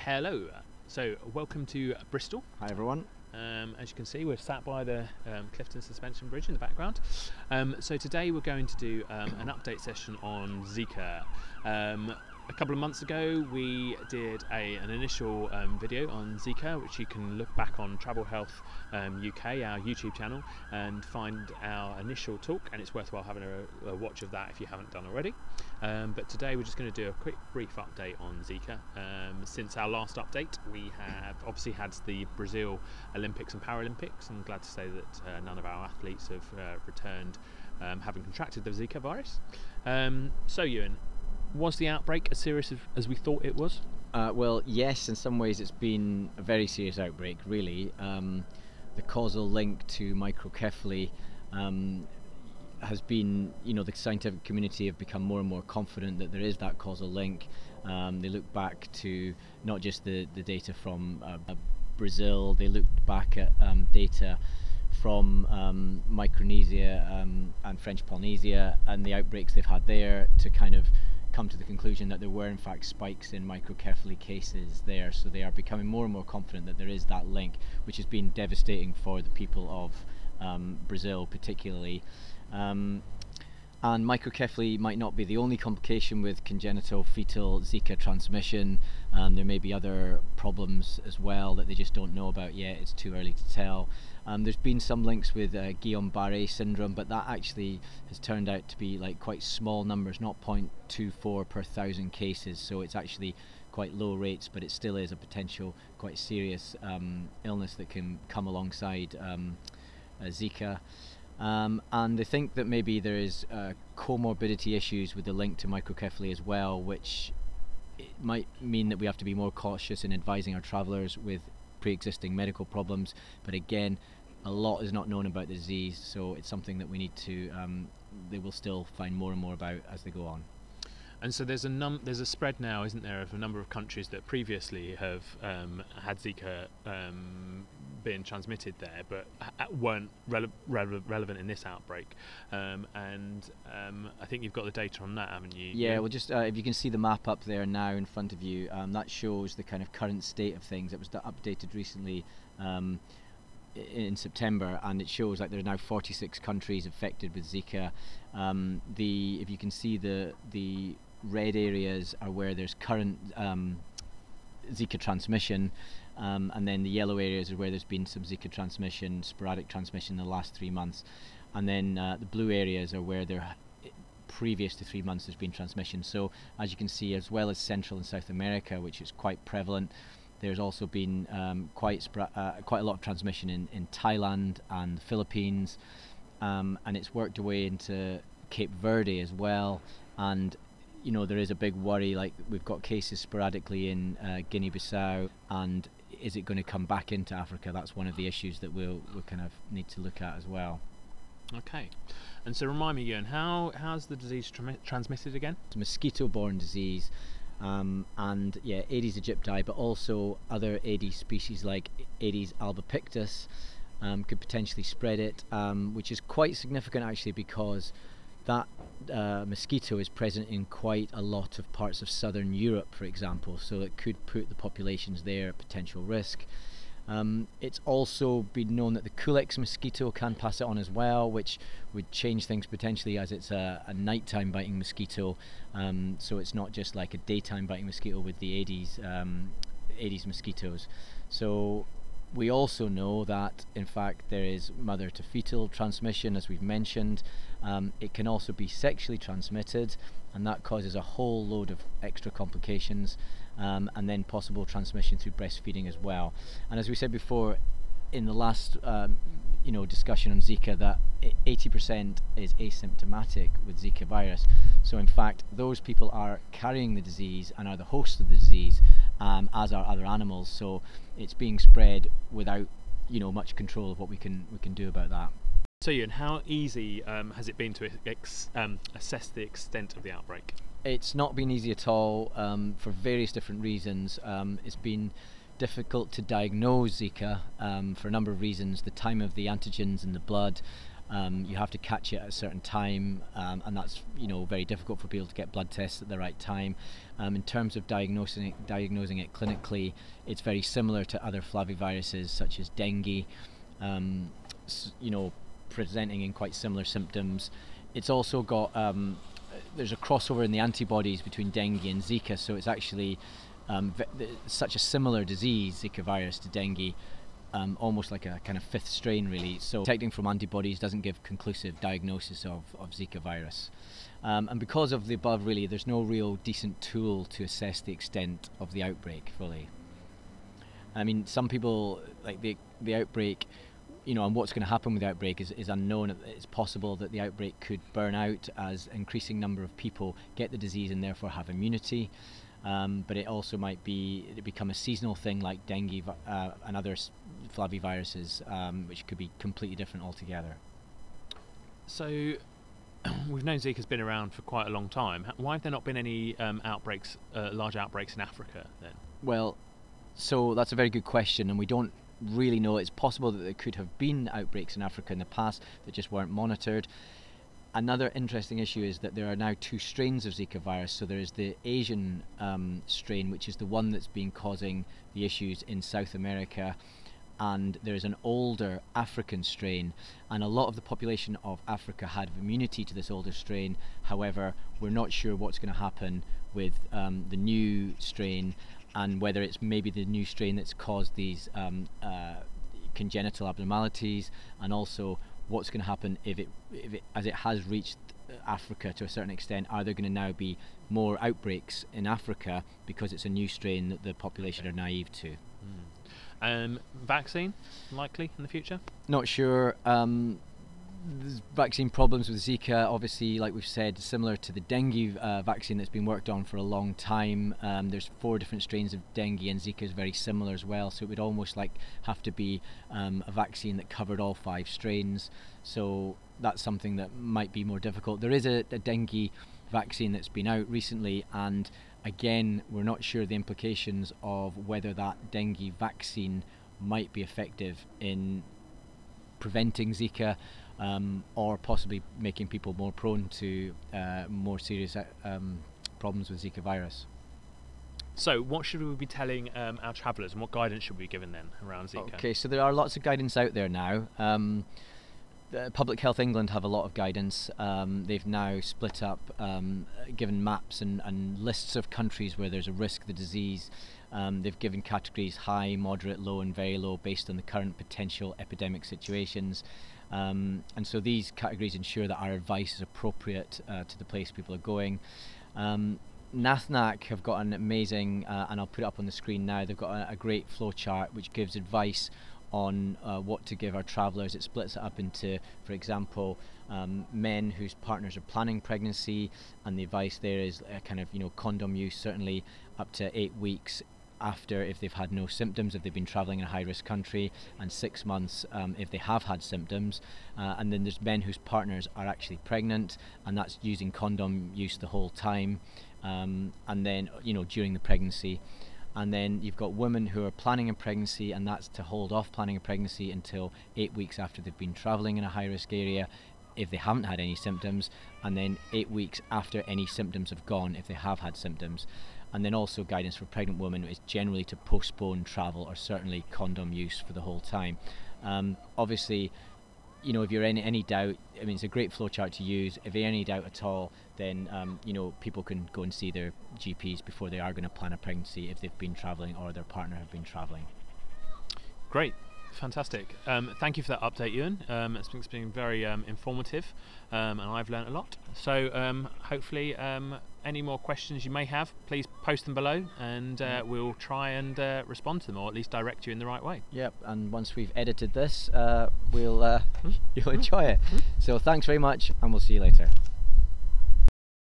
Hello, so welcome to Bristol. Hi everyone. As you can see, we're sat by the Clifton Suspension Bridge in the background. So today we're going to do an update session on Zika. A couple of months ago we did an initial video on Zika, which you can look back on Travel Health UK, our YouTube channel, and find our initial talk, and it's worthwhile having a watch of that if you haven't done already. But today we're just going to do a quick brief update on Zika. Since our last update, we have obviously had the Brazil Olympics and Paralympics. I'm glad to say that none of our athletes have returned having contracted the Zika virus. So Ewan, was the outbreak as serious as we thought it was? Well, yes, in some ways it's been a very serious outbreak, really. The causal link to microcephaly has been, the scientific community have become more and more confident that there is that causal link. They look back to not just the data from Brazil, they looked back at data from Micronesia and French Polynesia and the outbreaks they've had there to kind of come to the conclusion that there were in fact spikes in microcephaly cases there. So they are becoming more and more confident that there is that link, which has been devastating for the people of Brazil particularly. And microcephaly might not be the only complication with congenital fetal Zika transmission. There may be other problems as well that they just don't know about yet. It's too early to tell. There's been some links with Guillain-Barré syndrome, but that actually has turned out to be like quite small numbers, not 0.24 per 1,000 cases, so it's actually quite low rates, but it still is a potential quite serious illness that can come alongside Zika. And they think that maybe there is comorbidity issues with the link to microcephaly as well, which it might mean that we have to be more cautious in advising our travellers with pre-existing medical problems. But again, a lot is not known about the disease, so it's something that we need to, they will still find more and more about as they go on. And so there's a spread now, isn't there, of a number of countries that previously have had Zika being transmitted there, but weren't relevant in this outbreak. And I think you've got the data on that, haven't you? Yeah, well, just if you can see the map up there now in front of you, that shows the kind of current state of things. It was updated recently in September, and it shows like there are now 46 countries affected with Zika. If you can see the red areas are where there's current Zika transmission, and then the yellow areas are where there's been some Zika transmission, sporadic transmission in the last 3 months, and then the blue areas are where there previous to 3 months there's been transmission. So as you can see, as well as Central and South America, which is quite prevalent, there's also been quite a lot of transmission in Thailand and the Philippines, and it's worked away into Cape Verde as well. And there is a big worry, like we've got cases sporadically in Guinea-Bissau, and is it going to come back into Africa? That's one of the issues that we'll kind of need to look at as well. Okay, and so remind me again, how's the disease transmitted again? It's a mosquito-borne disease, and yeah, Aedes aegypti, but also other Aedes species like Aedes albopictus could potentially spread it, which is quite significant actually, because that mosquito is present in quite a lot of parts of southern Europe, for example, so it could put the populations there at potential risk. It's also been known that the Culex mosquito can pass it on as well, which would change things potentially, as it's a nighttime biting mosquito, so it's not just like a daytime biting mosquito with the Aedes mosquitoes. So we also know that in fact there is mother to fetal transmission, as we've mentioned. It can also be sexually transmitted, and that causes a whole load of extra complications, and then possible transmission through breastfeeding as well. And as we said before in the last discussion on Zika, that 80% is asymptomatic with Zika virus. So in fact those people are carrying the disease and are the hosts of the disease, as are other animals, so it's being spread without much control of what we can do about that. So Ian, how easy has it been to assess the extent of the outbreak? It's not been easy at all, for various different reasons. It's been difficult to diagnose Zika for a number of reasons. The time of the antigens in the blood, You have to catch it at a certain time, and that's very difficult for people to get blood tests at the right time. In terms of diagnosing it clinically, it's very similar to other flaviviruses such as dengue, presenting in quite similar symptoms. It's also got there's a crossover in the antibodies between dengue and Zika, so it's actually such a similar disease, Zika virus, to dengue, almost like a kind of fifth strain really. So detecting from antibodies doesn't give conclusive diagnosis of Zika virus. And because of the above, really, there's no real decent tool to assess the extent of the outbreak fully. I mean, some people, like the outbreak, and what's going to happen with the outbreak is unknown. It's possible that the outbreak could burn out as increasing number of people get the disease and therefore have immunity. But it also might become a seasonal thing like dengue and other flaviviruses, which could be completely different altogether. So we've known Zika's been around for quite a long time. Why have there not been any outbreaks, large outbreaks in Africa then? Well, so that's a very good question, and we don't really know. It's possible that there could have been outbreaks in Africa in the past that just weren't monitored. Another interesting issue is that there are now two strains of Zika virus. So there is the Asian strain, which is the one that's been causing the issues in South America, and there is an older African strain, and a lot of the population of Africa had immunity to this older strain. However, we're not sure what's going to happen with the new strain, and whether it's maybe the new strain that's caused these congenital abnormalities, and also what's going to happen if it as it has reached Africa to a certain extent. Are there going to now be more outbreaks in Africa because it's a new strain that the population are naive to? Vaccine likely in the future? Not sure. There's vaccine problems with Zika, obviously, like we've said, similar to the dengue vaccine that's been worked on for a long time. There's 4 different strains of dengue, and Zika is very similar as well, so it would almost have to be a vaccine that covered all 5 strains. So that's something that might be more difficult. There is a dengue vaccine that's been out recently, and again, we're not sure the implications of whether that dengue vaccine might be effective in preventing Zika, or possibly making people more prone to more serious problems with Zika virus. So what should we be telling our travellers, and what guidance should we be given then around Zika? Okay, so there are lots of guidance out there now. Public Health England have a lot of guidance. They've now split up, given maps and lists of countries where there's a risk of the disease. They've given categories high, moderate, low and very low based on the current potential epidemic situations. And so these categories ensure that our advice is appropriate to the place people are going. NATHNAC have got an amazing, and I'll put it up on the screen now, they've got a great flowchart which gives advice on what to give our travellers. It splits it up into, for example, men whose partners are planning pregnancy, and the advice there is condom use certainly up to 8 weeks after if they've had no symptoms, if they've been travelling in a high-risk country, and 6 months if they have had symptoms. And then there's men whose partners are actually pregnant, and that's using condom use the whole time, and then during the pregnancy. And then you've got women who are planning a pregnancy, and that's to hold off planning a pregnancy until 8 weeks after they've been travelling in a high-risk area if they haven't had any symptoms, and then 8 weeks after any symptoms have gone if they have had symptoms. And then also guidance for pregnant women is generally to postpone travel, or certainly condom use for the whole time. Obviously, if you're in any doubt, I mean, it's a great flowchart to use. If you're in any doubt at all, then people can go and see their GPs before they are going to plan a pregnancy if they've been travelling or their partner have been travelling. Great. Fantastic. Thank you for that update, Ewan. It's been very informative, and I've learned a lot. So hopefully any more questions you may have, please post them below, and we'll try and respond to them, or at least direct you in the right way. Yep, and once we've edited this, you'll enjoy it. So thanks very much, and we'll see you later.